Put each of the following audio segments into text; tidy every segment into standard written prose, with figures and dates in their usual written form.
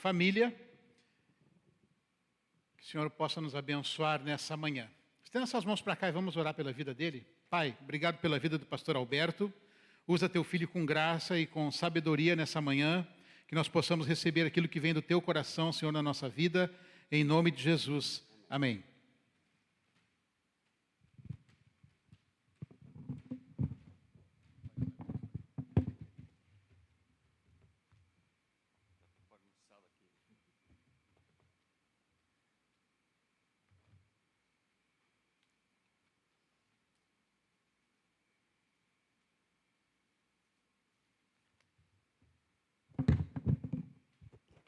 família. Que o Senhor possa nos abençoar nessa manhã. Estenda essas mãos para cá e vamos orar pela vida dele. Pai, obrigado pela vida do pastor Alberto. Usa teu filho com graça e com sabedoria nessa manhã, que nós possamos receber aquilo que vem do teu coração, Senhor, na nossa vida, em nome de Jesus. Amém.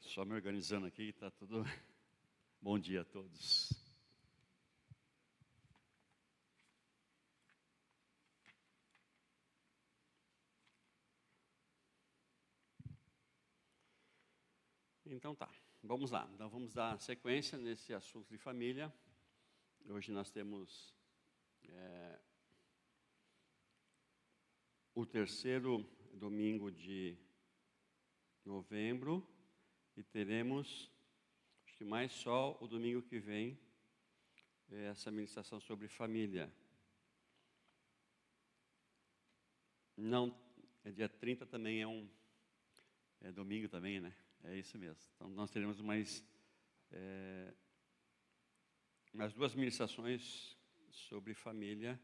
Só me organizando aqui, está tudo... Bom dia a todos. Então tá, vamos lá. Então vamos dar sequência nesse assunto de família. Hoje nós temos o terceiro domingo de novembro e teremos, acho que mais só o domingo que vem, essa ministração sobre família. Não, dia 30 também é domingo também, né? É isso mesmo. Então nós teremos mais duas ministrações sobre família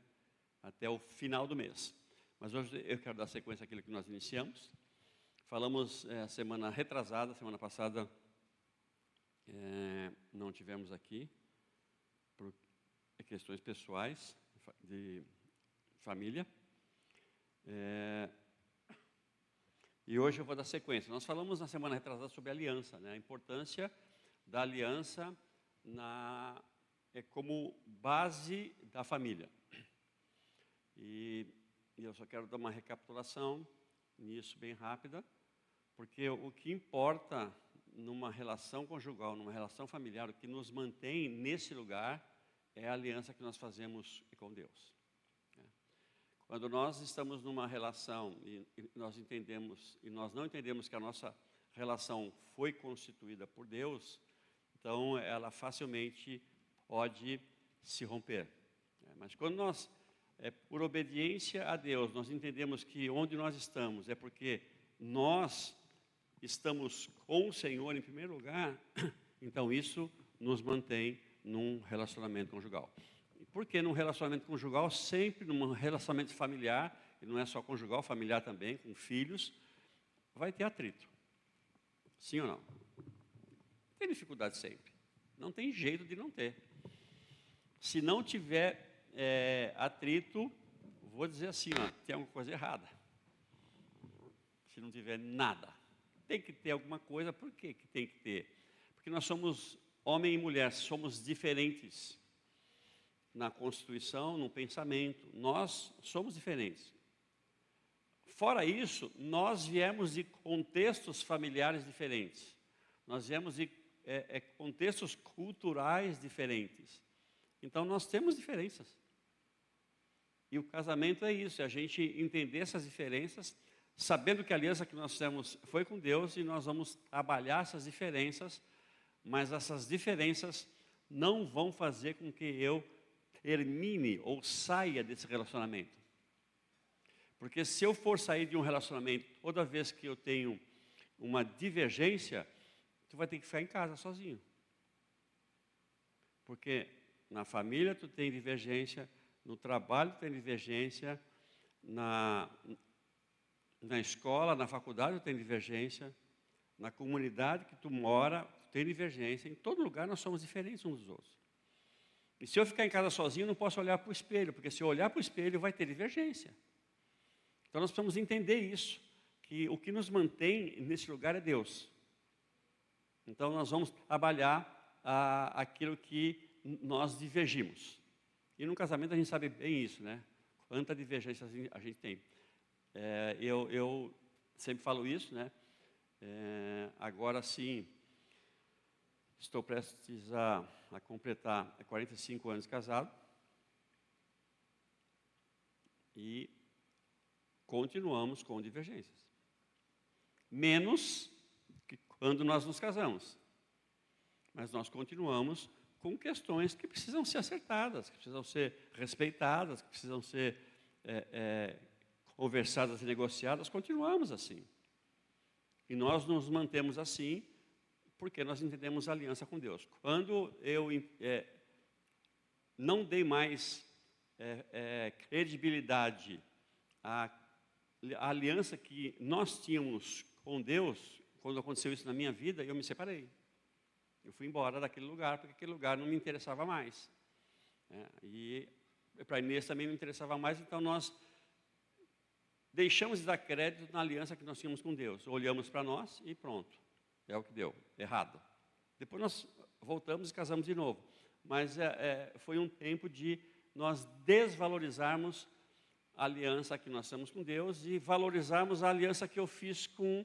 até o final do mês. Mas hoje eu quero dar sequência àquilo que nós iniciamos. Falamos semana retrasada, semana passada não tivemos aqui, por questões pessoais, de família. E hoje eu vou dar sequência. Nós falamos na semana retrasada sobre aliança, né? A importância da aliança como base da família. E eu só quero dar uma recapitulação nisso bem rápida, porque o que importa numa relação conjugal, numa relação familiar, o que nos mantém nesse lugar é a aliança que nós fazemos com Deus. Quando nós estamos numa relação e nós não entendemos que a nossa relação foi constituída por Deus, então ela facilmente pode se romper. Mas quando nós, por obediência a Deus, nós entendemos que onde nós estamos é porque nós estamos com o Senhor em primeiro lugar, então isso nos mantém num relacionamento conjugal. E por que num relacionamento conjugal? Sempre num relacionamento familiar, e não é só conjugal, familiar também, com filhos, vai ter atrito. Sim ou não? Tem dificuldade sempre. Não tem jeito de não ter. Se não tiver atrito, vou dizer assim, tem alguma coisa errada. Se não tiver nada. Tem que ter alguma coisa. Por que tem que ter? Porque nós somos homem e mulher, somos diferentes na constituição, no pensamento. Nós somos diferentes. Fora isso, nós viemos de contextos familiares diferentes. Nós viemos de contextos culturais diferentes. Então, nós temos diferenças. E o casamento é isso, é a gente entender essas diferenças, sabendo que a aliança que nós temos foi com Deus e nós vamos trabalhar essas diferenças, mas essas diferenças não vão fazer com que eu termine ou saia desse relacionamento. Porque se eu for sair de um relacionamento, toda vez que eu tenho uma divergência, tu vai ter que ficar em casa sozinho. Porque na família tu tem divergência, no trabalho tu tem divergência, na escola, na faculdade tu tem divergência, na comunidade que tu mora, tu tem divergência. Em todo lugar nós somos diferentes uns dos outros. E se eu ficar em casa sozinho, eu não posso olhar para o espelho, porque se eu olhar para o espelho, vai ter divergência. Então nós precisamos entender isso, que o que nos mantém nesse lugar é Deus. Então nós vamos trabalhar aquilo que nós divergimos. E no casamento a gente sabe bem isso, né? Quanta divergência a gente tem. Eu sempre falo isso, né? Agora sim, estou prestes a completar 45 anos de casado. E continuamos com divergências. Menos que quando nós nos casamos. Mas nós continuamos com questões que precisam ser acertadas, que precisam ser respeitadas, que precisam ser conversadas e negociadas. Continuamos assim. E nós nos mantemos assim porque nós entendemos a aliança com Deus. Quando eu não dei mais credibilidade à aliança que nós tínhamos com Deus, quando aconteceu isso na minha vida, eu me separei. Eu fui embora daquele lugar, porque aquele lugar não me interessava mais. E para a Inês também não interessava mais, então nós deixamos de dar crédito na aliança que nós tínhamos com Deus. Olhamos para nós e pronto. É o que deu, errado. Depois nós voltamos e casamos de novo. Mas foi um tempo de nós desvalorizarmos a aliança que nós temos com Deus e valorizarmos a aliança que eu fiz com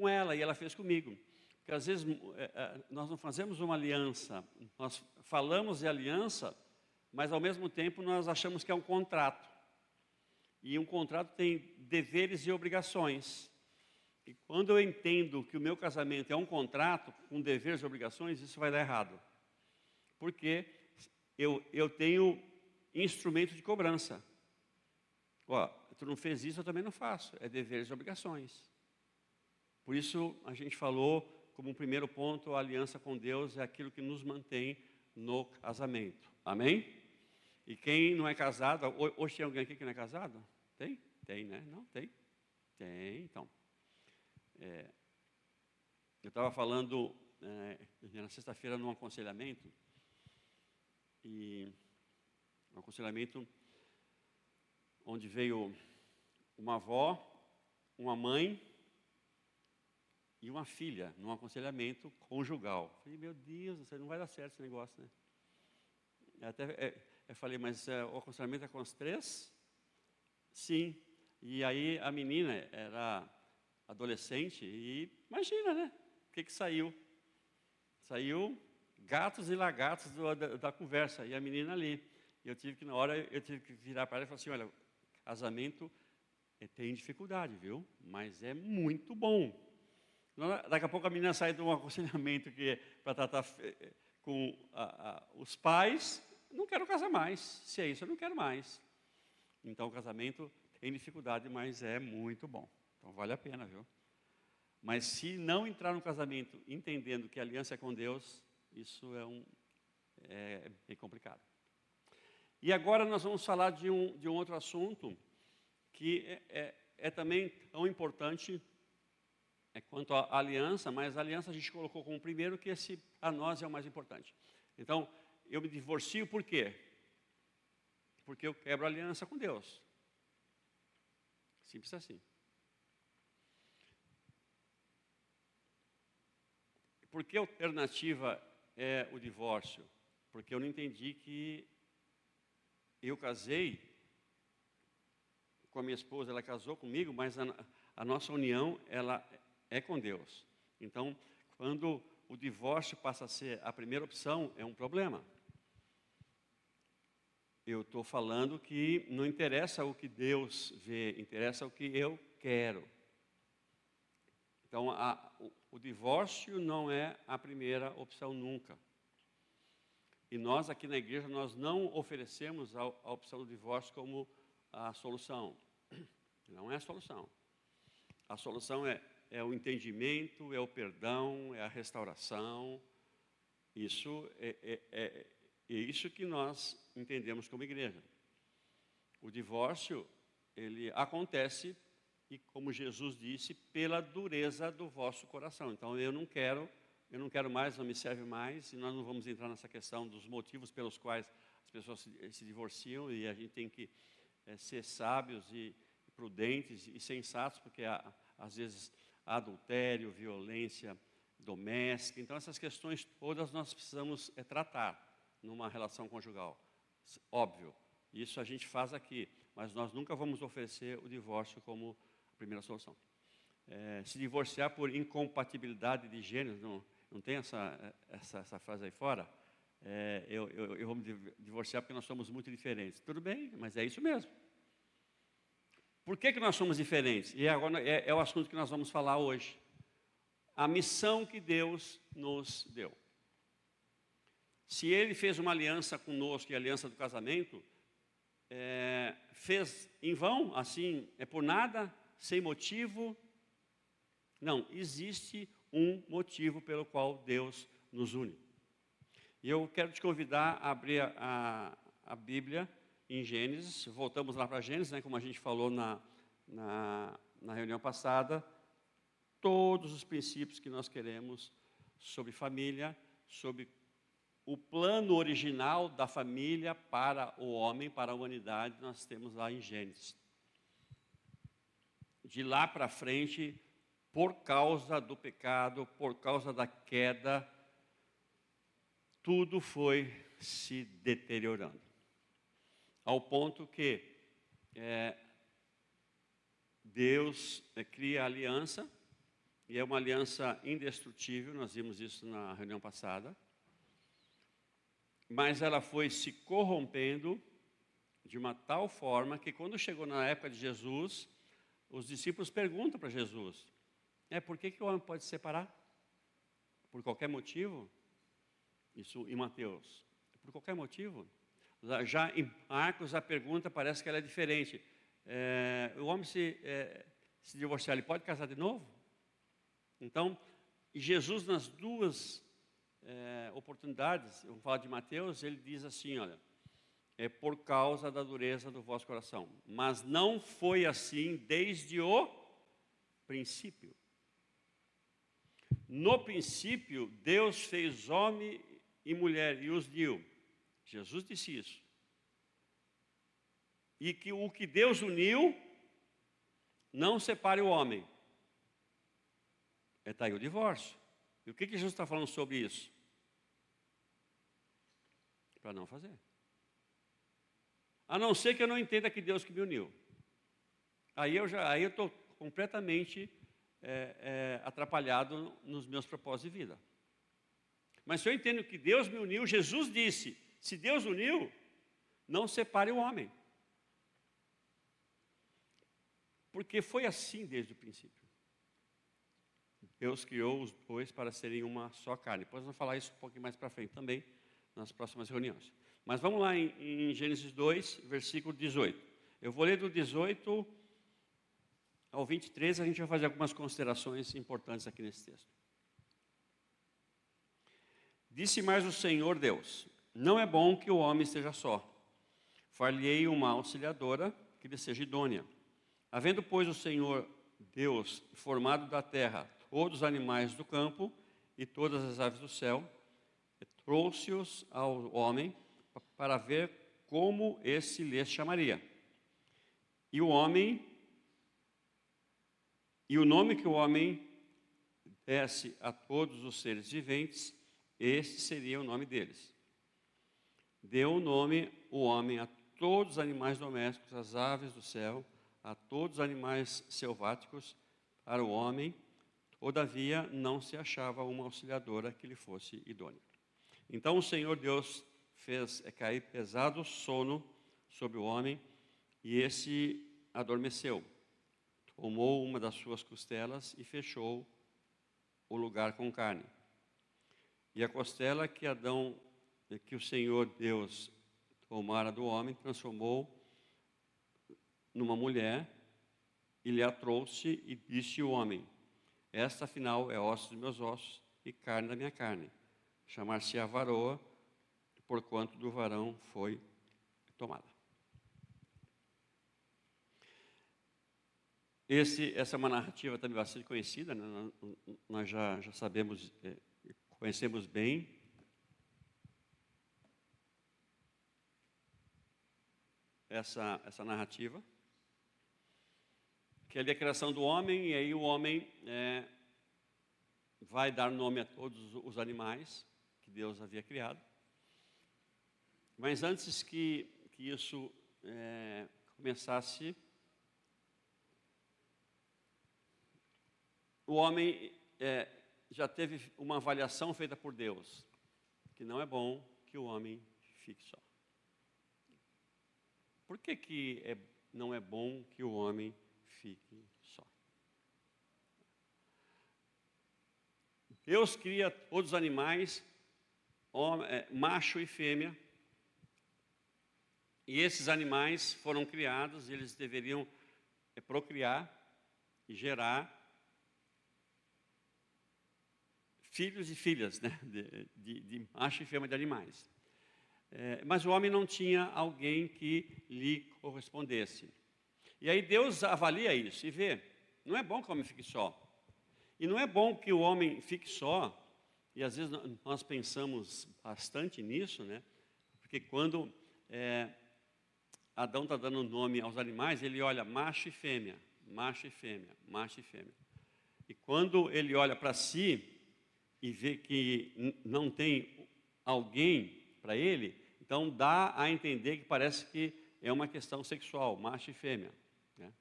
ela e ela fez comigo. Porque às vezes nós não fazemos uma aliança, nós falamos de aliança, mas ao mesmo tempo nós achamos que é um contrato. E um contrato tem deveres e obrigações. E quando eu entendo que o meu casamento é um contrato com deveres e obrigações, isso vai dar errado. Porque eu tenho instrumento de cobrança. Ó, tu não fez isso, eu também não faço. É deveres e obrigações. Por isso, a gente falou, como um primeiro ponto, a aliança com Deus é aquilo que nos mantém no casamento. Amém? E quem não é casado, hoje tem alguém aqui que não é casado? Tem? Tem, né? Não, tem. Tem, então. Eu estava falando na sexta-feira num aconselhamento, e um aconselhamento onde veio uma avó, uma mãe e uma filha, num aconselhamento conjugal. Eu falei, meu Deus, não vai dar certo esse negócio, né? Eu falei, mas o aconselhamento é com os três? Sim. E aí a menina era adolescente e imagina, né? O que saiu? Saiu gatos e lagartos da conversa, e a menina ali. E na hora, eu tive que virar para ela e falar assim, olha, casamento tem dificuldade, viu? Mas é muito bom. Daqui a pouco a menina sai de um aconselhamento que é para tratar com os pais, não quero casar mais. Se é isso, eu não quero mais. Então o casamento tem dificuldade, mas é muito bom. Então vale a pena, viu? Mas se não entrar no casamento entendendo que a aliança é com Deus, isso é bem complicado. E agora nós vamos falar de um outro assunto que é também tão importante quanto à aliança, mas a aliança a gente colocou como primeiro, que esse para nós é o mais importante. Então, eu me divorcio por quê? Porque eu quebro a aliança com Deus. Simples assim. Por que a alternativa é o divórcio? Porque eu não entendi que eu casei com a minha esposa, ela casou comigo, mas a nossa união, ela é com Deus. Então, quando o divórcio passa a ser a primeira opção, é um problema. Eu estou falando que não interessa o que Deus vê, interessa o que eu quero. Então, o divórcio não é a primeira opção nunca. E nós aqui na igreja, nós não oferecemos a opção do divórcio como a solução. Não é a solução. A solução é o entendimento, é o perdão, é a restauração. Isso é isso que nós entendemos como igreja. O divórcio, ele acontece, e como Jesus disse, pela dureza do vosso coração. Então, eu não quero mais, não me serve mais, e nós não vamos entrar nessa questão dos motivos pelos quais as pessoas se divorciam, e a gente tem que ser sábios e prudentes e sensatos, porque às vezes há adultério, violência doméstica. Então, essas questões todas nós precisamos tratar numa relação conjugal. Óbvio, isso a gente faz aqui, mas nós nunca vamos oferecer o divórcio como a primeira solução. Se divorciar por incompatibilidade de gêneros, não tem essa frase aí fora? Eu vou me divorciar porque nós somos muito diferentes. Tudo bem, mas é isso mesmo. Por que nós somos diferentes? E agora é o assunto que nós vamos falar hoje. a missão que Deus nos deu. Se Ele fez uma aliança conosco, e a aliança do casamento, fez em vão, assim, por nada, sem motivo? Não, existe um motivo pelo qual Deus nos une. E eu quero te convidar a abrir a Bíblia em Gênesis. Voltamos lá para Gênesis, né, como a gente falou na reunião passada. Todos os princípios que nós queremos sobre família, sobre o plano original da família para o homem, para a humanidade, nós temos lá em Gênesis. De lá para frente, por causa do pecado, por causa da queda, tudo foi se deteriorando. Ao ponto que Deus cria a aliança, e é uma aliança indestrutível, nós vimos isso na reunião passada, mas ela foi se corrompendo de uma tal forma que quando chegou na época de Jesus, os discípulos perguntam para Jesus, por que o homem pode se separar? Por qualquer motivo? Isso em Mateus. Por qualquer motivo? Já em Marcos a pergunta parece que ela é diferente. O homem se divorciar, ele pode casar de novo? Então, Jesus nas duas oportunidades, vamos falar de Mateus, ele diz assim, olha, é por causa da dureza do vosso coração. Mas não foi assim desde o princípio. No princípio, Deus fez homem e mulher e os uniu. Jesus disse isso. E que o que Deus uniu, não separe o homem. Está aí o divórcio. E o que Jesus está falando sobre isso? Para não fazer. A não ser que eu não entenda que Deus que me uniu. Aí eu estou completamente atrapalhado nos meus propósitos de vida. Mas se eu entendo que Deus me uniu, Jesus disse, se Deus uniu, não separe o homem. Porque foi assim desde o princípio. Deus criou os dois para serem uma só carne. Depois vamos falar isso um pouquinho mais para frente também, nas próximas reuniões. Mas vamos lá em Gênesis 2, versículo 18. Eu vou ler do 18 ao 23, a gente vai fazer algumas considerações importantes aqui nesse texto. Disse mais o Senhor Deus, não é bom que o homem esteja só. Far-lhe-ei uma auxiliadora que lhe seja idônea. Havendo, pois, o Senhor Deus formado da terra todos os animais do campo e todas as aves do céu, trouxe-os ao homem para ver como esse lhes chamaria. E o nome que o homem desse a todos os seres viventes, este seria o nome deles. Deu o nome o homem a todos os animais domésticos, às aves do céu, a todos os animais selváticos, para o homem. Todavia, não se achava uma auxiliadora que lhe fosse idônea. Então o Senhor Deus fez cair pesado sono sobre o homem, e esse adormeceu. Tomou uma das suas costelas e fechou o lugar com carne. E a costela que o Senhor Deus tomara do homem, transformou numa mulher, e lhe a trouxe, e disse o homem, esta afinal é osso dos meus ossos e carne da minha carne. Chamar-se-á varoa, porquanto do varão foi tomada. Essa é uma narrativa também bastante conhecida, né? Nós já sabemos, conhecemos bem. Essa narrativa. Que é a criação do homem, e aí o homem vai dar nome a todos os animais que Deus havia criado. Mas antes que isso começasse, o homem já teve uma avaliação feita por Deus, que não é bom que o homem fique só. Por que não é bom que o homem fique só? Deus cria todos os animais, macho e fêmea, e esses animais foram criados, eles deveriam procriar e gerar filhos e filhas, né? de macho e fêmea de animais. Mas o homem não tinha alguém que lhe correspondesse. E aí Deus avalia isso e vê, não é bom que o homem fique só. E não é bom que o homem fique só, e às vezes nós pensamos bastante nisso, né? Porque quando Adão está dando nome aos animais, ele olha macho e fêmea, macho e fêmea, macho e fêmea. E quando ele olha para si e vê que não tem alguém para ele, então dá a entender que parece que é uma questão sexual, macho e fêmea, né?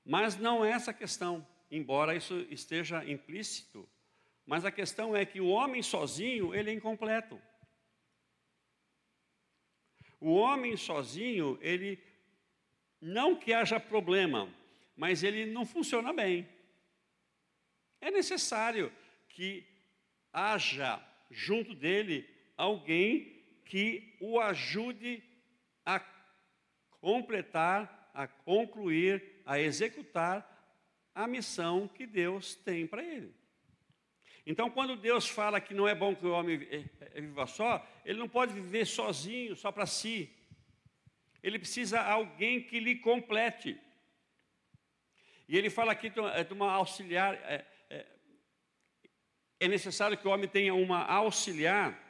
Mas não é essa a questão, embora isso esteja implícito. Mas a questão é que o homem sozinho, ele é incompleto. O homem sozinho, ele, não que haja problema, mas ele não funciona bem. É necessário que haja junto dele alguém que o ajude a completar, a concluir, a executar a missão que Deus tem para ele. Então, quando Deus fala que não é bom que o homem viva só, ele não pode viver sozinho, só para si. Ele precisa de alguém que lhe complete. E ele fala aqui de uma auxiliar. É necessário que o homem tenha uma auxiliar.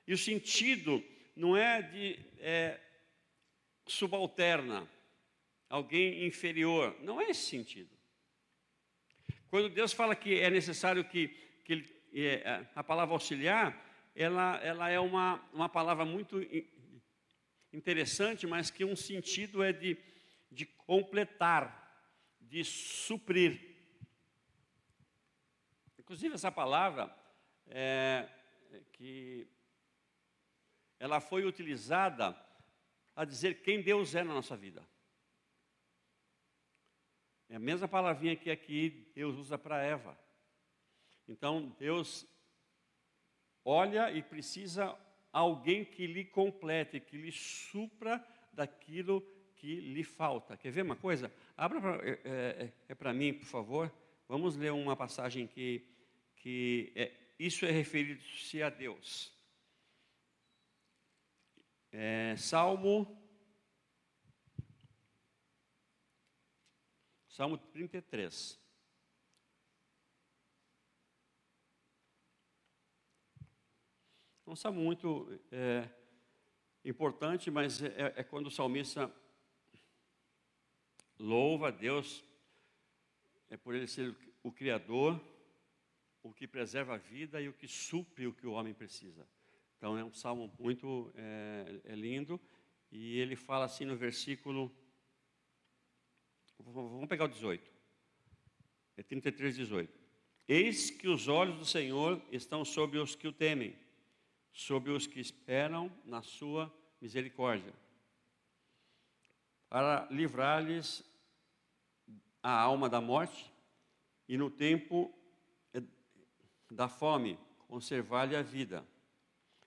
E o sentido não é de subalterna, alguém inferior. Não é esse sentido. Quando Deus fala que é necessário que a palavra auxiliar, ela é uma palavra muito interessante, mas que um sentido é de completar, de suprir. Inclusive essa palavra, que ela foi utilizada a dizer quem Deus é na nossa vida. É a mesma palavrinha que aqui Deus usa para Eva. Então, Deus olha e precisa alguém que lhe complete, que lhe supra daquilo que lhe falta. Quer ver uma coisa? Abra para mim, por favor. Vamos ler uma passagem que isso é referido-se a Deus. Salmo 33. É um salmo muito importante, mas é quando o salmista louva a Deus, por ele ser o Criador, o que preserva a vida e o que supre o que o homem precisa. Então é um salmo muito lindo, e ele fala assim no versículo... Vamos pegar o 18. 33, 18. Eis que os olhos do Senhor estão sobre os que o temem, sobre os que esperam na sua misericórdia, para livrar-lhes a alma da morte e no tempo da fome conservar-lhe a vida.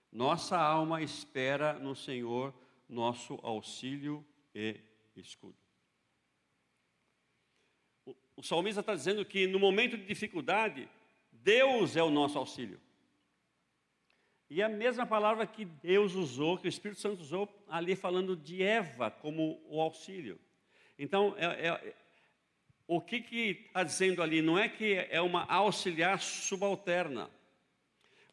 Nossa alma espera no Senhor, nosso auxílio e escudo. O salmista está dizendo que no momento de dificuldade, Deus é o nosso auxílio. E a mesma palavra que Deus usou, que o Espírito Santo usou ali falando de Eva como o auxílio. Então, o que está dizendo ali? Não é que é uma auxiliar subalterna,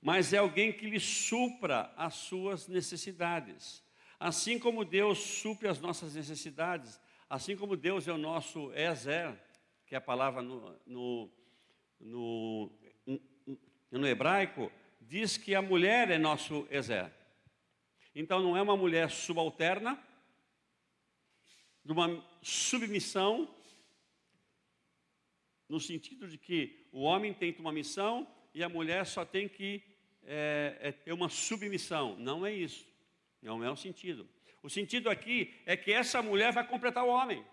mas é alguém que lhe supra as suas necessidades. Assim como Deus supre as nossas necessidades, assim como Deus é o nosso Ezer, que é a palavra no hebraico, diz que a mulher é nosso Ezer. Então não é uma mulher subalterna, de uma submissão, no sentido de que o homem tem uma missão e a mulher só tem que ter uma submissão. Não é isso, não é o sentido. O sentido aqui é que essa mulher vai completar o homem.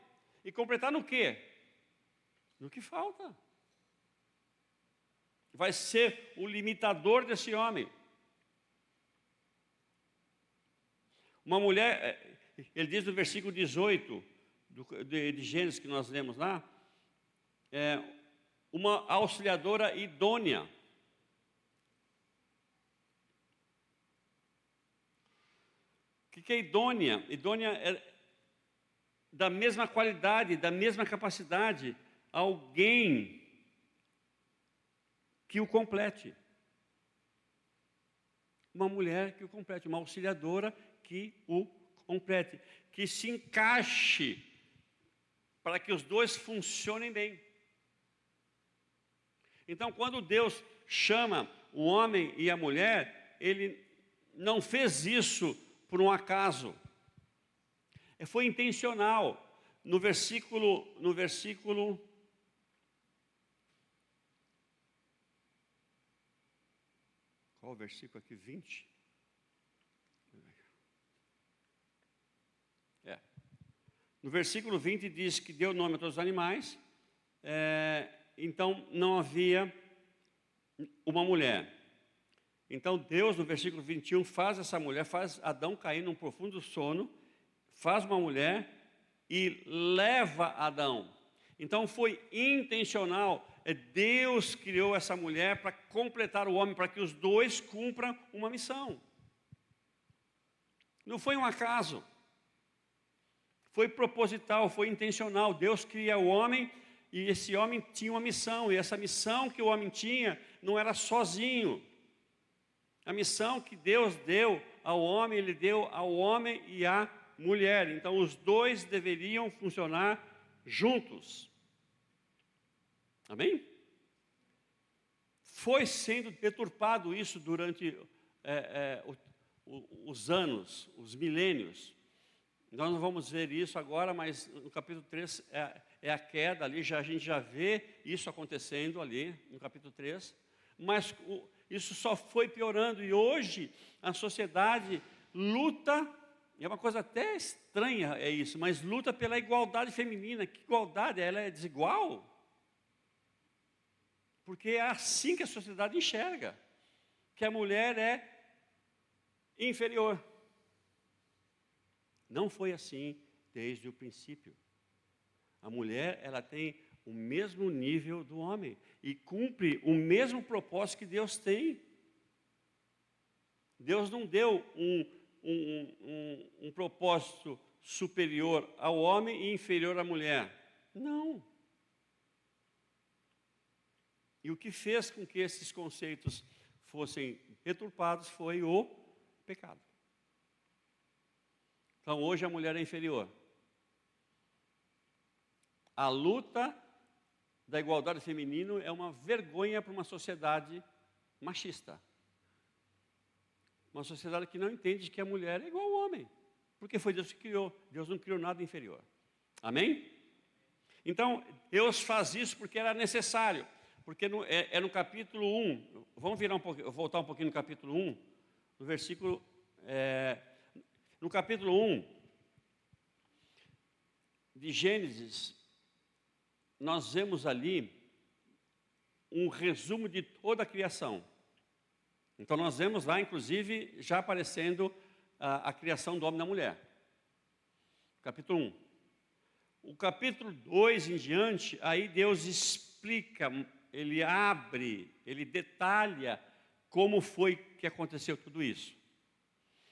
E completar no quê? No que falta. vai ser o limitador desse homem. Uma mulher, ele diz no versículo 18 de Gênesis, que nós lemos lá, uma auxiliadora idônea. O que é idônea? Idônea é da mesma qualidade, da mesma capacidade, alguém que o complete. Uma mulher que o complete, uma auxiliadora que o complete, que se encaixe para que os dois funcionem bem. Então, quando Deus chama o homem e a mulher, Ele não fez isso por um acaso. Foi intencional. No versículo qual o versículo aqui? 20? No versículo 20 diz que deu nome a todos os animais, então não havia uma mulher. Então Deus, no versículo 21, faz essa mulher, faz Adão cair num profundo sono, faz uma mulher e leva Adão. Então foi intencional, Deus criou essa mulher para completar o homem, para que os dois cumpram uma missão. Não foi um acaso. Foi proposital, foi intencional. Deus cria o homem e esse homem tinha uma missão. E essa missão que o homem tinha não era sozinho. A missão que Deus deu ao homem, Ele deu ao homem e à mulher. Então os dois deveriam funcionar juntos. Amém? Foi sendo deturpado isso durante os anos, os milênios. Nós não vamos ver isso agora, mas no capítulo 3 é a queda ali, a gente já vê isso acontecendo ali, no capítulo 3. Mas isso só foi piorando e hoje a sociedade luta, e é uma coisa até estranha isso, mas luta pela igualdade feminina. Que igualdade? Ela é desigual? Porque é assim que a sociedade enxerga, que a mulher é inferior. Não foi assim desde o princípio. A mulher, ela tem o mesmo nível do homem e cumpre o mesmo propósito que Deus tem. Deus não deu um propósito superior ao homem e inferior à mulher. Não. E o que fez com que esses conceitos fossem deturpados foi o pecado. Então, hoje a mulher é inferior. A luta da igualdade feminina é uma vergonha para uma sociedade machista. Uma sociedade que não entende que a mulher é igual ao homem. Porque foi Deus que criou. Deus não criou nada inferior. Amém? Então, Deus faz isso porque era necessário. Porque no capítulo 1, vamos voltar um pouquinho no capítulo 1, no versículo... No capítulo 1 de Gênesis, nós vemos ali um resumo de toda a criação. Então nós vemos lá, inclusive, já aparecendo a criação do homem e da mulher. Capítulo 1. O capítulo 2 em diante, aí Deus explica, Ele abre, Ele detalha como foi que aconteceu tudo isso.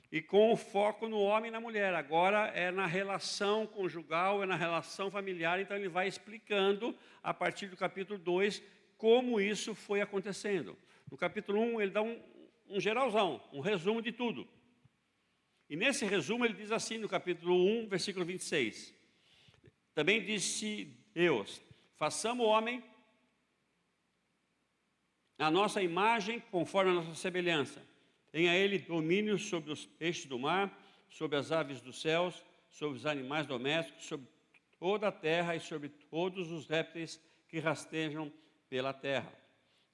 E com o foco no homem e na mulher. Agora é na relação conjugal, é na relação familiar. Então ele vai explicando, a partir do capítulo 2, como isso foi acontecendo. No capítulo 1, ele dá um geralzão, um resumo de tudo. E nesse resumo ele diz assim, no capítulo 1, versículo 26. Também disse Deus, façamos o homem a nossa imagem, conforme a nossa semelhança. Tenha ele domínio sobre os peixes do mar, sobre as aves dos céus, sobre os animais domésticos, sobre toda a terra e sobre todos os répteis que rastejam pela terra.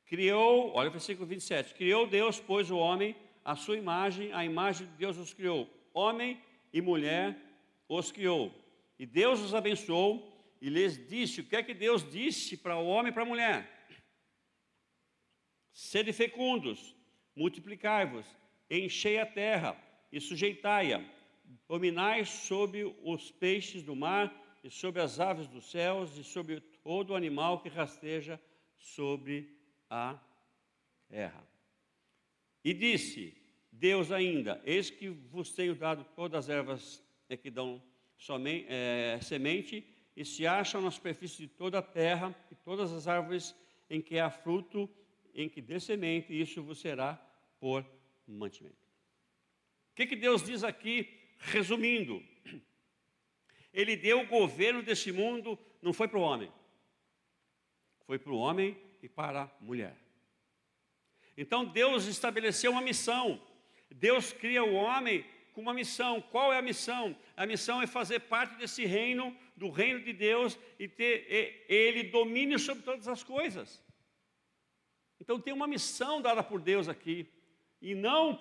Criou, olha o versículo 27, criou Deus, pois o homem, a sua imagem, a imagem de Deus os criou. Homem e mulher os criou. E Deus os abençoou e lhes disse, o que é que Deus disse para o homem e para a mulher? Sede fecundos, multiplicai-vos, enchei a terra e sujeitai-a, dominai sobre os peixes do mar e sobre as aves dos céus e sobre todo animal que rasteja sobre a terra. E disse Deus ainda: eis que vos tenho dado todas as ervas que dão semente e se acham na superfície de toda a terra, e todas as árvores em que há fruto, em que dê semente, e isso vos será por mantimento. O que Deus diz aqui, resumindo? Ele deu o governo desse mundo, não foi para o homem, foi para o homem e para a mulher. Então Deus estabeleceu uma missão. Deus cria o homem com uma missão. Qual é a missão? A missão é fazer parte desse reino, do reino de Deus, e ter ele domínio sobre todas as coisas. Então tem uma missão dada por Deus aqui, e não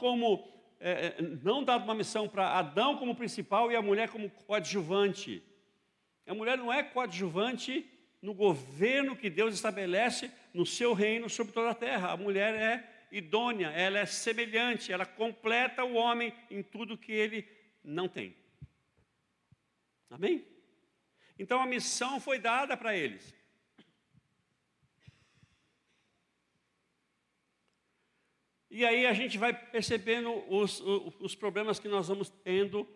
dada uma missão para Adão como principal e a mulher como coadjuvante. A mulher não é coadjuvante no governo que Deus estabelece no seu reino sobre toda a terra. A mulher é idônea, ela é semelhante, ela completa o homem em tudo que ele não tem. Amém? Então a missão foi dada para eles. E aí a gente vai percebendo os problemas que nós vamos tendo,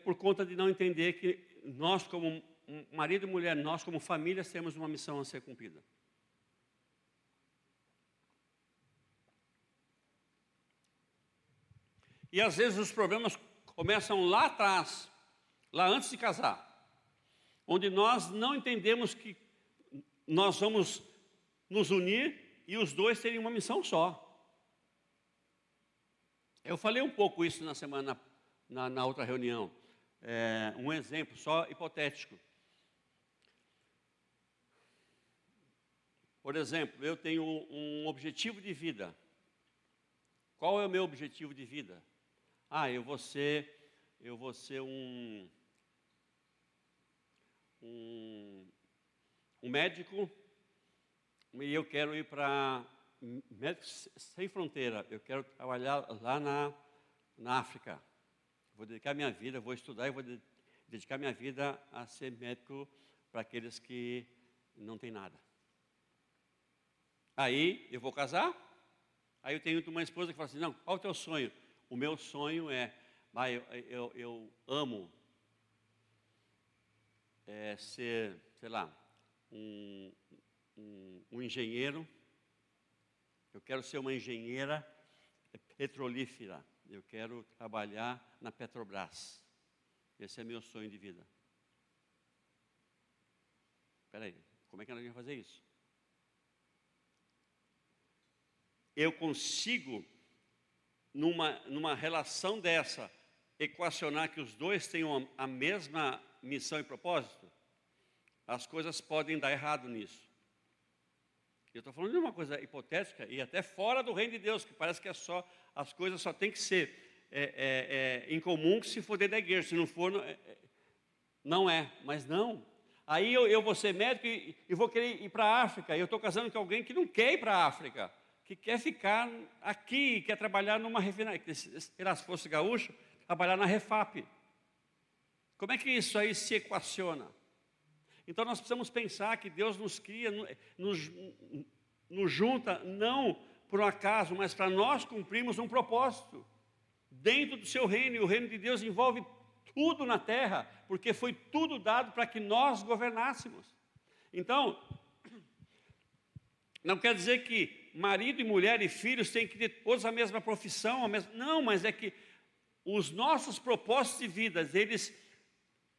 por conta de não entender que nós como marido e mulher, nós como família, temos uma missão a ser cumprida. E às vezes os problemas começam lá atrás, lá antes de casar, onde nós não entendemos que nós vamos nos unir e os dois terem uma missão só. Eu falei um pouco isso na semana, na outra reunião. Um exemplo só hipotético. Por exemplo, eu tenho um objetivo de vida. Qual é o meu objetivo de vida? Eu vou ser um médico e eu quero ir para Médicos Sem Fronteira. Eu quero trabalhar lá na África. Vou dedicar minha vida, vou estudar e vou dedicar minha vida a ser médico para aqueles que não têm nada. Aí eu vou casar, aí eu tenho uma esposa que fala assim: não, qual é o teu sonho? O meu sonho é, eu amo ser, sei lá, um engenheiro. Eu quero ser uma engenheira petrolífera. Eu quero trabalhar na Petrobras. Esse é meu sonho de vida. Espera aí, como é que nós vamos fazer isso? Eu consigo, numa relação dessa, equacionar que os dois tenham a mesma missão e propósito? As coisas podem dar errado nisso. Eu estou falando de uma coisa hipotética e até fora do reino de Deus, que parece que as coisas só tem que ser em comum se for dentro da igreja. Se não for, não é. Mas não. Aí eu vou ser médico e vou querer ir para a África. E eu estou casando com alguém que não quer ir para a África, que quer ficar aqui, quer trabalhar numa refinaria. Se fosse gaúcho, trabalhar na Refap. Como é que isso aí se equaciona? Então nós precisamos pensar que Deus nos cria, nos junta, não por um acaso, mas para nós cumprirmos um propósito dentro do seu reino. E o reino de Deus envolve tudo na terra, porque foi tudo dado para que nós governássemos. Então, não quer dizer que marido e mulher e filhos têm que ter todos a mesma profissão, não, mas é que os nossos propósitos de vida, eles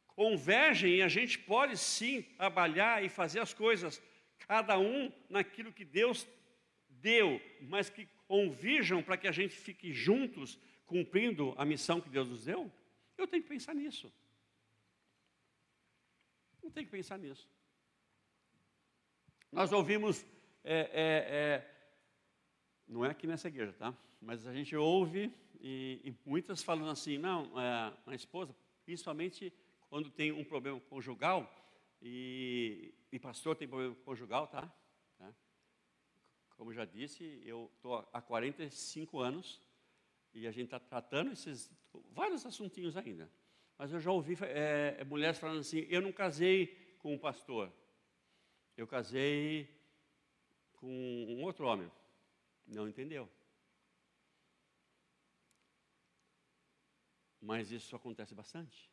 convergem e a gente pode sim trabalhar e fazer as coisas, cada um naquilo que Deus deu, mas que convirjam para que a gente fique juntos, cumprindo a missão que Deus nos deu. Eu tenho que pensar nisso. Eu tenho que pensar nisso. Nós ouvimos, não é aqui nessa igreja, tá? Mas a gente ouve e muitas falando assim, não, a esposa, principalmente quando tem um problema conjugal, e pastor tem problema conjugal, tá? como já disse, eu estou há 45 anos e a gente está tratando vários assuntinhos ainda. Mas eu já ouvi mulheres falando assim, eu não casei com um pastor, eu casei com um outro homem. Não entendeu. Mas isso acontece bastante.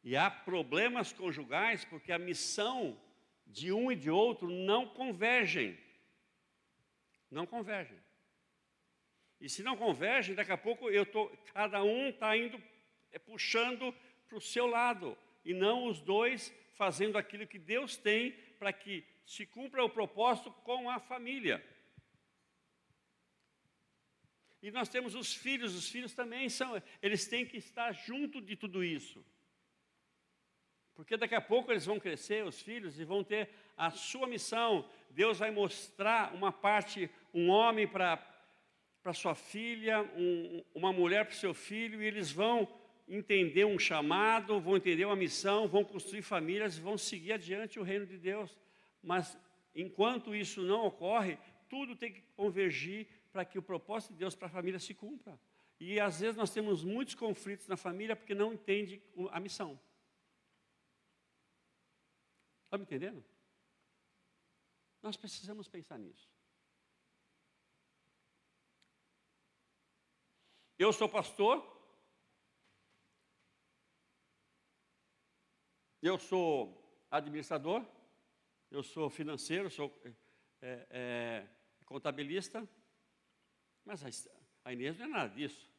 E há problemas conjugais porque a missão de um e de outro não convergem. Não convergem. E se não convergem, daqui a pouco cada um está indo, puxando para o seu lado. E não os dois fazendo aquilo que Deus tem para que se cumpra o propósito com a família. E nós temos os filhos também eles têm que estar junto de tudo isso. Porque daqui a pouco eles vão crescer, os filhos, e vão ter a sua missão. Deus vai mostrar uma parte, um homem para sua filha, uma mulher para o seu filho, e eles vão entender um chamado, vão entender uma missão, vão construir famílias, vão seguir adiante o reino de Deus. Mas enquanto isso não ocorre, tudo tem que convergir para que o propósito de Deus para a família se cumpra. E às vezes nós temos muitos conflitos na família porque não entende a missão. Está me entendendo? Nós precisamos pensar nisso. Eu sou pastor, eu sou administrador, eu sou financeiro, sou contabilista, mas a Inês não é nada disso.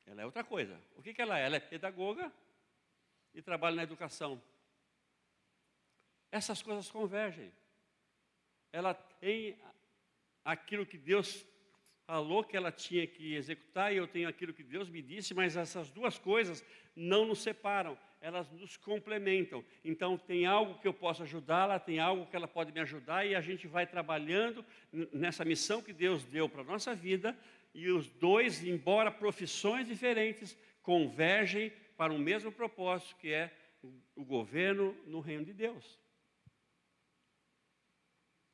Ela é outra coisa. O que ela é? Ela é pedagoga e trabalha na educação. Essas coisas convergem. Ela tem aquilo que Deus falou que ela tinha que executar, e eu tenho aquilo que Deus me disse, mas essas duas coisas não nos separam, elas nos complementam. Então tem algo que eu posso ajudá-la, tem algo que ela pode me ajudar, e a gente vai trabalhando nessa missão que Deus deu para a nossa vida, e os dois, embora profissões diferentes, convergem para o mesmo propósito, que é o governo no reino de Deus.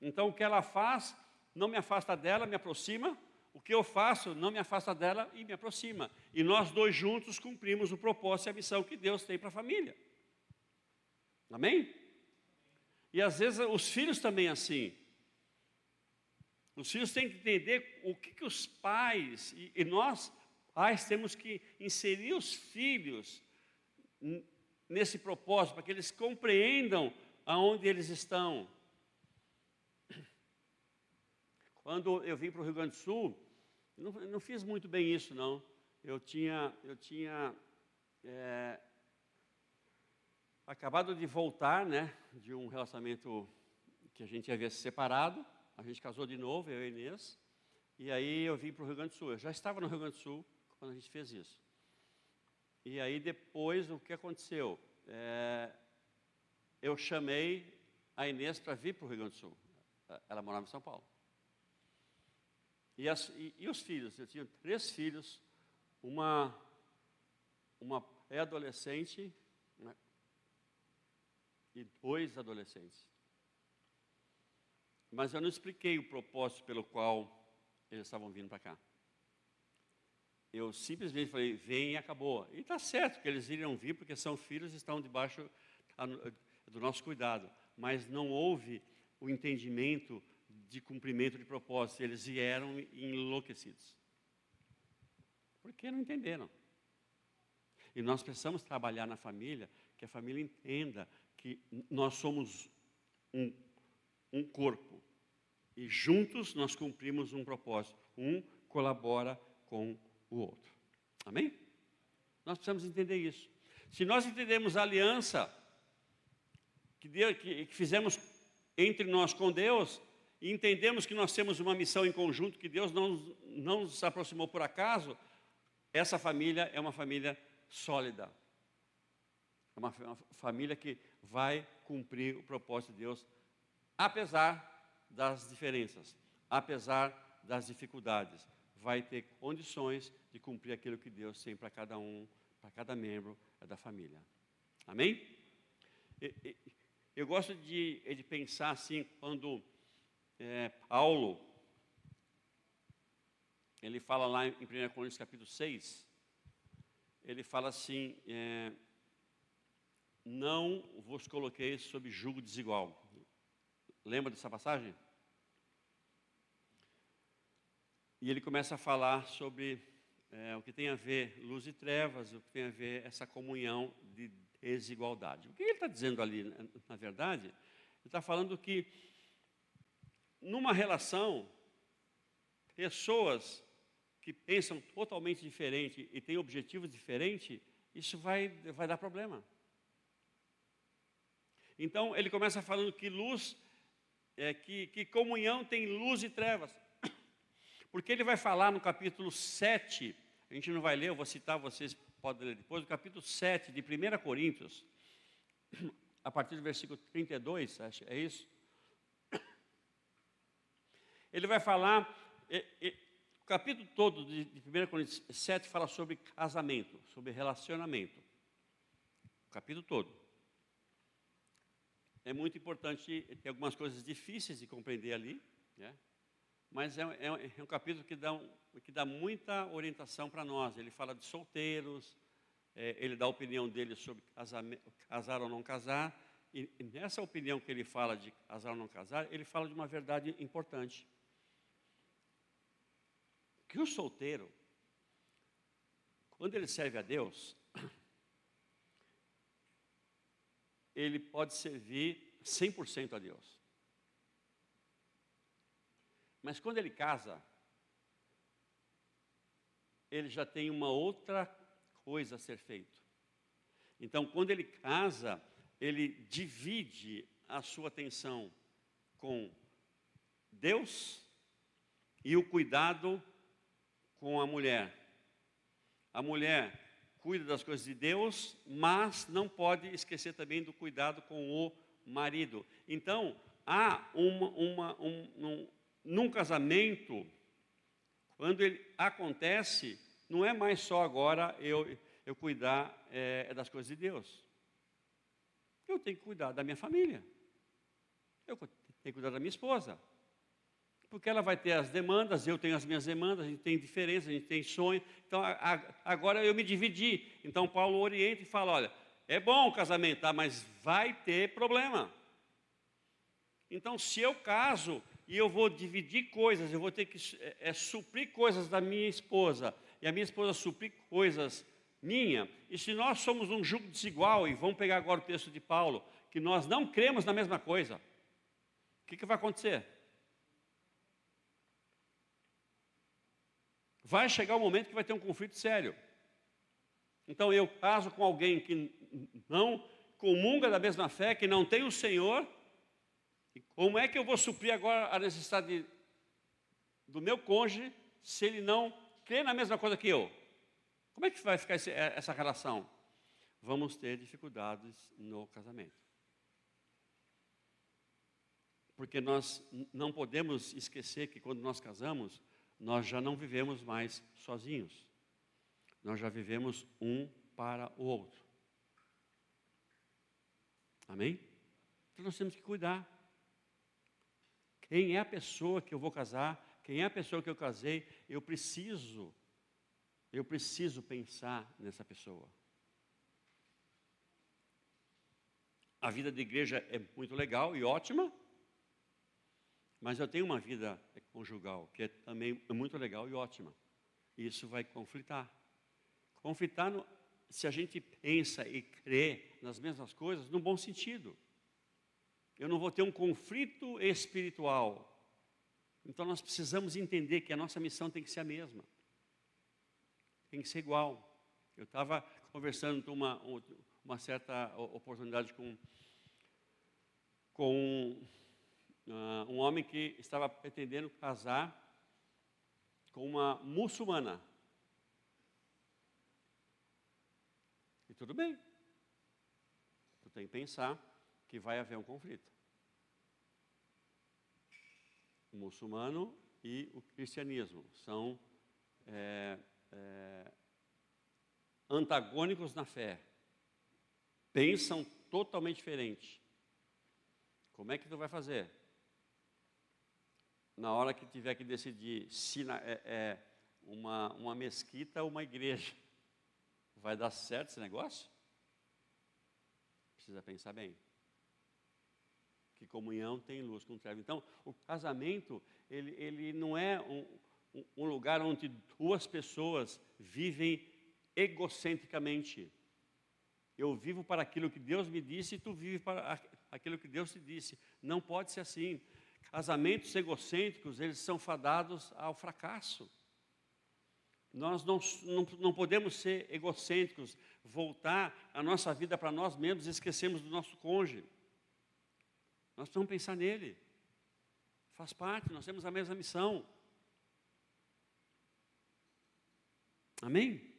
Então o que ela faz não me afasta dela, me aproxima. O que eu faço não me afasta dela e me aproxima. E nós dois juntos cumprimos o propósito e a missão que Deus tem para a família. Amém? E às vezes os filhos também assim. Os filhos têm que entender o que os pais, e nós, pais, temos que inserir os filhos nesse propósito, para que eles compreendam aonde eles estão. Quando eu vim para o Rio Grande do Sul, não fiz muito bem isso, não. Eu tinha acabado de voltar, né, de um relacionamento que a gente havia se separado. A gente casou de novo, eu e a Inês. E aí eu vim para o Rio Grande do Sul. Eu já estava no Rio Grande do Sul quando a gente fez isso. E aí depois, o que aconteceu? Eu chamei a Inês para vir para o Rio Grande do Sul. Ela morava em São Paulo. E os filhos? Eu tinha 3 filhos, uma pré-adolescente, né, e 2 adolescentes. Mas eu não expliquei o propósito pelo qual eles estavam vindo para cá. Eu simplesmente falei, vem e acabou. E está certo que eles iriam vir, porque são filhos e estão debaixo do nosso cuidado. Mas não houve o entendimento de cumprimento de propósito. Eles vieram enlouquecidos. Porque não entenderam. E nós precisamos trabalhar na família, que a família entenda que nós somos um corpo. E juntos nós cumprimos um propósito. Um colabora com o outro. Amém? Nós precisamos entender isso. Se nós entendemos a aliança que fizemos entre nós com Deus, e entendemos que nós temos uma missão em conjunto, que Deus não nos aproximou por acaso, essa família é uma família sólida. É uma família que vai cumprir o propósito de Deus, apesar das diferenças, apesar das dificuldades. Vai ter condições de cumprir aquilo que Deus tem para cada um, para cada membro da família. Amém? Eu gosto de pensar assim, quando Paulo, ele fala lá em 1 Coríntios capítulo 6, ele fala assim, não vos coloquei sob jugo desigual. Lembra dessa passagem? E ele começa a falar sobre o que tem a ver luz e trevas, o que tem a ver essa comunhão de desigualdade. O que ele está dizendo ali, na verdade? Ele está falando que numa relação, pessoas que pensam totalmente diferente e têm objetivos diferentes, isso vai dar problema. Então, ele começa falando que luz, que comunhão tem luz e trevas. Porque ele vai falar no capítulo 7, a gente não vai ler, eu vou citar, vocês podem ler depois, no capítulo 7 de 1 Coríntios, a partir do versículo 32, acho, é isso? Ele vai falar, o capítulo todo de 1 Coríntios 7 fala sobre casamento, sobre relacionamento. O capítulo todo. É muito importante, tem algumas coisas difíceis de compreender ali, né? Mas é um capítulo que dá muita orientação para nós. Ele fala de solteiros, ele dá a opinião dele sobre casar ou não casar. E nessa opinião que ele fala de casar ou não casar, ele fala de uma verdade importante. Que o solteiro, quando ele serve a Deus, ele pode servir 100% a Deus. Mas quando ele casa, ele já tem uma outra coisa a ser feito. Então, quando ele casa, ele divide a sua atenção com Deus e o cuidado com a mulher. A mulher cuida das coisas de Deus, mas não pode esquecer também do cuidado com o marido. Então, há num casamento, quando ele acontece, não é mais só agora eu cuidar das coisas de Deus. Eu tenho que cuidar da minha família. Eu tenho que cuidar da minha esposa. Porque ela vai ter as demandas, eu tenho as minhas demandas, a gente tem diferença, a gente tem sonho. Então, agora eu me dividi. Então, Paulo orienta e fala, olha, é bom o casamento, tá, mas vai ter problema. Então, se eu caso e eu vou dividir coisas, eu vou ter que suprir coisas da minha esposa, e a minha esposa suprir coisas minha, e se nós somos um jugo desigual, e vamos pegar agora o texto de Paulo, que nós não cremos na mesma coisa, o que vai acontecer? Vai chegar um momento que vai ter um conflito sério. Então eu caso com alguém que não comunga da mesma fé, que não tem o Senhor, e como é que eu vou suprir agora a necessidade do meu cônjuge, se ele não crê na mesma coisa que eu? Como é que vai ficar essa relação? Vamos ter dificuldades no casamento. Porque nós não podemos esquecer que quando nós casamos, nós já não vivemos mais sozinhos. Nós já vivemos um para o outro. Amém? Então nós temos que cuidar. Quem é a pessoa que eu vou casar? Quem é a pessoa que eu casei? Eu preciso pensar nessa pessoa. A vida de igreja é muito legal e ótima, mas eu tenho uma vida conjugal que é também muito legal e ótima. E isso vai conflitar. Conflitar se a gente pensa e crê nas mesmas coisas, no bom sentido. Eu não vou ter um conflito espiritual. Então nós precisamos entender que a nossa missão tem que ser a mesma. Tem que ser igual. Eu estava conversando uma certa oportunidade com um homem que estava pretendendo casar com uma muçulmana. E tudo bem. Tu tem que pensar que vai haver um conflito. O muçulmano e o cristianismo são antagônicos na fé. Pensam totalmente diferente. Como é que tu vai fazer? Na hora que tiver que decidir se uma mesquita ou uma igreja, vai dar certo esse negócio? Precisa pensar bem. Que comunhão tem luz com treva. Então, o casamento, ele não é um lugar onde duas pessoas vivem egocentricamente. Eu vivo para aquilo que Deus me disse e tu vives para aquilo que Deus te disse. Não pode ser assim. Casamentos egocêntricos, eles são fadados ao fracasso. Nós não podemos ser egocêntricos, voltar a nossa vida para nós mesmos e esquecemos do nosso cônjuge. Nós precisamos pensar nele. Faz parte, nós temos a mesma missão. Amém?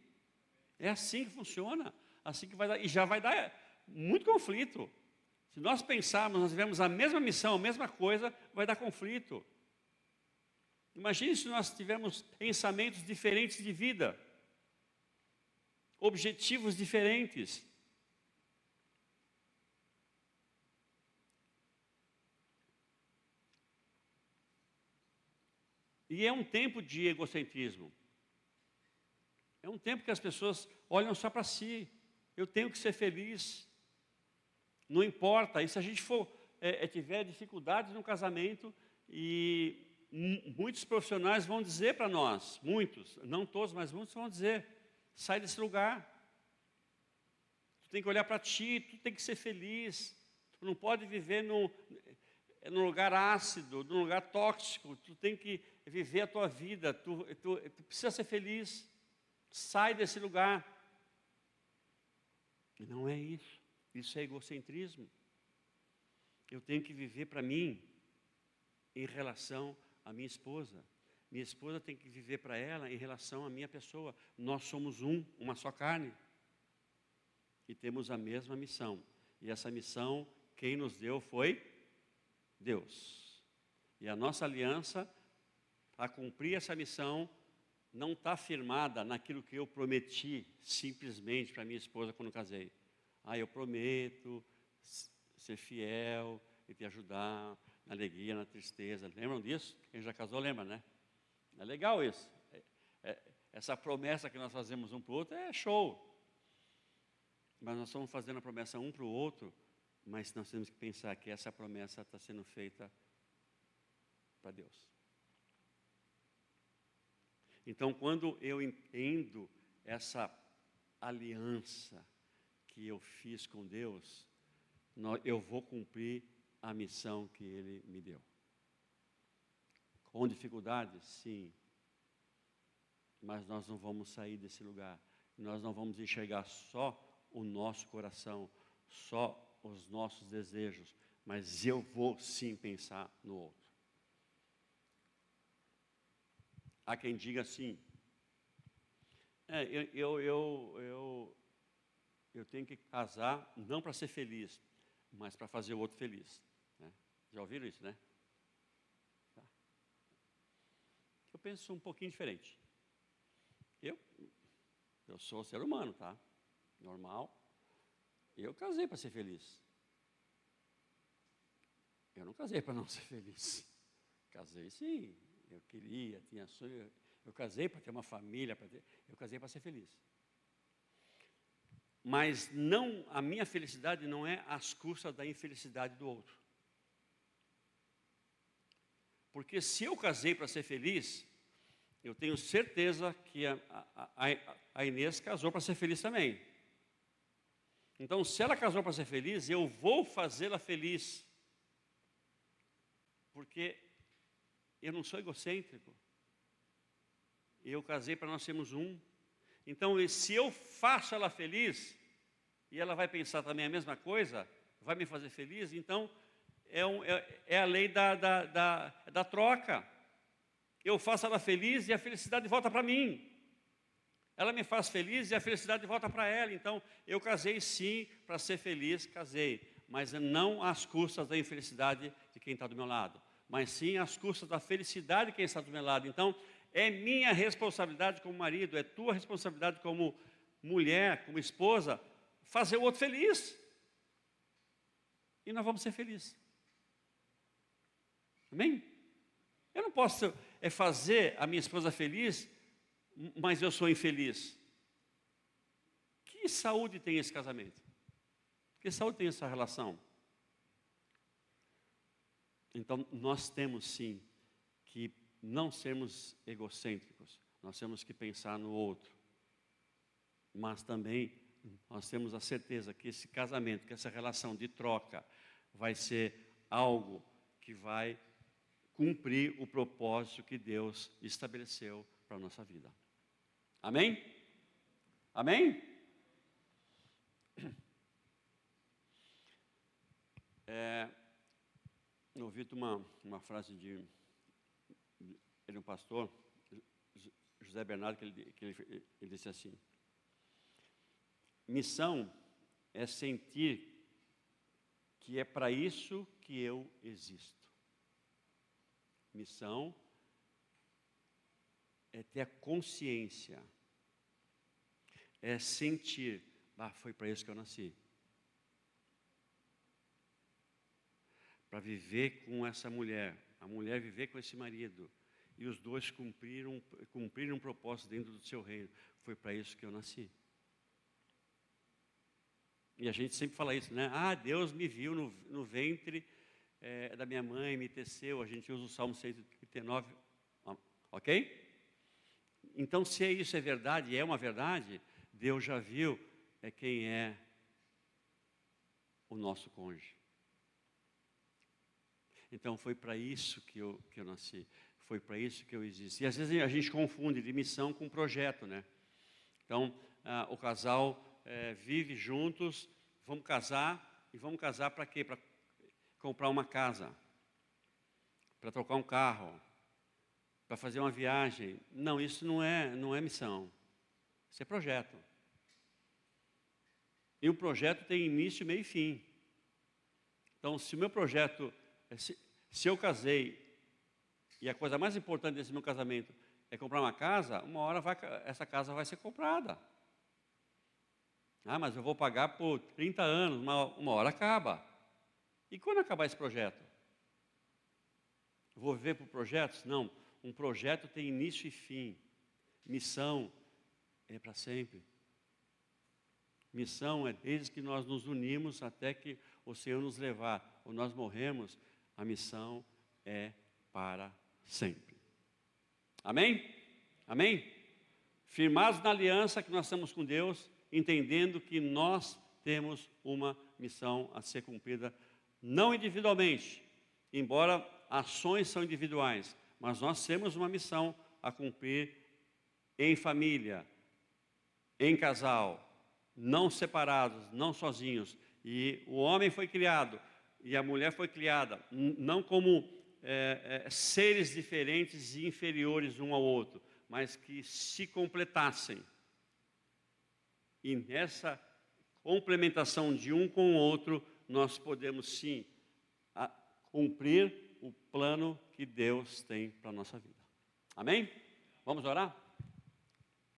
É assim que funciona. Assim que vai dar, e já vai dar muito conflito. Se nós pensarmos, nós tivermos a mesma missão, a mesma coisa, vai dar conflito. Imagine se nós tivermos pensamentos diferentes de vida, objetivos diferentes. E é um tempo de egocentrismo. É um tempo que as pessoas olham só para si. Eu tenho que ser feliz. Não importa. E se a gente tiver dificuldades no casamento, e muitos profissionais vão dizer para nós, muitos, não todos, mas muitos vão dizer, sai desse lugar. Tu tem que olhar para ti, tu tem que ser feliz. Tu não pode viver num lugar ácido, num lugar tóxico. Tu tem que viver a tua vida. Tu precisa ser feliz. Sai desse lugar. E não é isso. Isso é egocentrismo. Eu tenho que viver para mim em relação à minha esposa. Minha esposa tem que viver para ela em relação à minha pessoa. Nós somos uma só carne. E temos a mesma missão. E essa missão, quem nos deu foi Deus. E a nossa aliança, para cumprir essa missão, não está firmada naquilo que eu prometi simplesmente para minha esposa quando casei. Eu prometo ser fiel e te ajudar na alegria, na tristeza. Lembram disso? Quem já casou lembra, né? É legal isso. Essa promessa que nós fazemos um para o outro é show. Mas nós estamos fazendo a promessa um para o outro, mas nós temos que pensar que essa promessa está sendo feita para Deus. Então, quando eu entendo essa aliança que eu fiz com Deus, eu vou cumprir a missão que Ele me deu. Com dificuldades, sim. Mas nós não vamos sair desse lugar. Nós não vamos enxergar só o nosso coração, só os nossos desejos, mas eu vou sim pensar no outro. Há quem diga assim, eu tenho que casar não para ser feliz, mas para fazer o outro feliz. Né? Já ouviram isso, né? Tá. Eu penso um pouquinho diferente. Eu sou ser humano, tá? Normal. Eu casei para ser feliz. Eu não casei para não ser feliz. Casei sim. Eu queria, tinha sonho. Eu casei para ter uma família, eu casei para ser feliz. Mas a minha felicidade não é às custas da infelicidade do outro. Porque se eu casei para ser feliz, eu tenho certeza que a Inês casou para ser feliz também. Então, se ela casou para ser feliz, eu vou fazê-la feliz. Porque eu não sou egocêntrico. Eu casei para nós sermos um. Então, se eu faço ela feliz, e ela vai pensar também a mesma coisa, vai me fazer feliz, então é a lei da troca. Eu faço ela feliz e a felicidade volta para mim. Ela me faz feliz e a felicidade volta para ela. Então, eu casei sim para ser feliz, casei. Mas não às custas da infelicidade de quem está do meu lado. Mas sim às custas da felicidade de quem está do meu lado. Então, é minha responsabilidade como marido, é tua responsabilidade como mulher, como esposa, fazer o outro feliz. E nós vamos ser felizes. Amém? Eu não posso fazer a minha esposa feliz, mas eu sou infeliz. Que saúde tem esse casamento? Que saúde tem essa relação? Então, nós temos sim que não sermos egocêntricos. Nós temos que pensar no outro. Mas também nós temos a certeza que esse casamento, que essa relação de troca vai ser algo que vai cumprir o propósito que Deus estabeleceu para a nossa vida. Amém? Amém? Eu ouvi uma frase de um pastor, José Bernardo, que ele disse assim: missão é sentir que é para isso que eu existo. Missão é ter a consciência, é sentir, foi para isso que eu nasci. Para viver com essa mulher, a mulher viver com esse marido, e os dois cumpriram um propósito dentro do seu reino. Foi para isso que eu nasci. E a gente sempre fala isso, né? Deus me viu no ventre da minha mãe, me teceu. A gente usa o Salmo 139, ok? Então, se isso é verdade, é uma verdade, Deus já viu quem é o nosso cônjuge. Então, foi para isso que eu nasci. Foi para isso que eu existo. E às vezes a gente confunde de missão com projeto, né? Então, o casal vive juntos, vamos casar, e vamos casar para quê? Para comprar uma casa, para trocar um carro, para fazer uma viagem. Não, isso não é missão. Isso é projeto. E o projeto tem início, meio e fim. Então, se o meu projeto, se eu casei, e a coisa mais importante desse meu casamento é comprar uma casa, uma hora essa casa vai ser comprada. Mas eu vou pagar por 30 anos, uma hora acaba. E quando acabar esse projeto? Vou viver por projetos? Não, um projeto tem início e fim. Missão é para sempre. Missão é desde que nós nos unimos até que o Senhor nos levar, ou nós morremos, a missão é para sempre. Amém? Amém? Firmados na aliança que nós temos com Deus, entendendo que nós temos uma missão a ser cumprida, não individualmente, embora ações são individuais, mas nós temos uma missão a cumprir em família, em casal, não separados, não sozinhos. E o homem foi criado e a mulher foi criada, não como seres diferentes e inferiores um ao outro, mas que se completassem. E nessa complementação de um com o outro, nós podemos sim cumprir o plano que Deus tem para a nossa vida. Amém? Vamos orar?